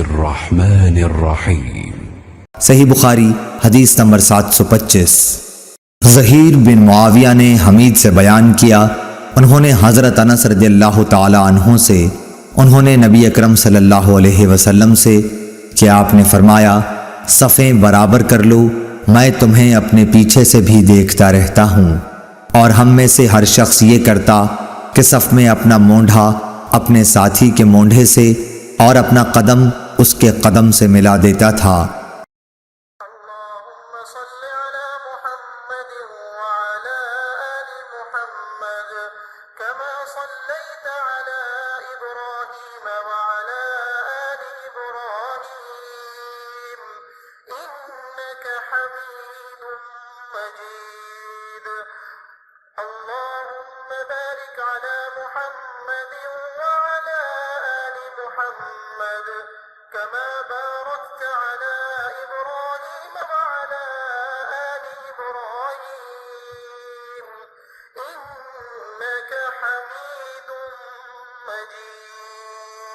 الرحمن الرحیم۔ صحیح بخاری حدیث نمبر 725۔ ظہیر بن معاویہ نے حمید سے بیان کیا، انہوں نے حضرت انس رضی اللہ تعالی عنہ سے، انہوں نے نبی اکرم صلی اللہ علیہ وسلم سے کہ آپ نے فرمایا صفیں برابر کر لو، میں تمہیں اپنے پیچھے سے بھی دیکھتا رہتا ہوں، اور ہم میں سے ہر شخص یہ کرتا کہ صف میں اپنا مونڈھا اپنے ساتھی کے مونڈھے سے اور اپنا قدم اس کے قدم سے ملا دیتا تھا۔ اللهم صل على محمد وعلى آل محمد كما صليت على إبراهيم وعلى آل إبراهيم إنك حميد مجيد اللهم بارك على محمد وعلى آل محمد كما باركت على إبراهيم وعلى آل إبراهيم إنك حميد مجيد۔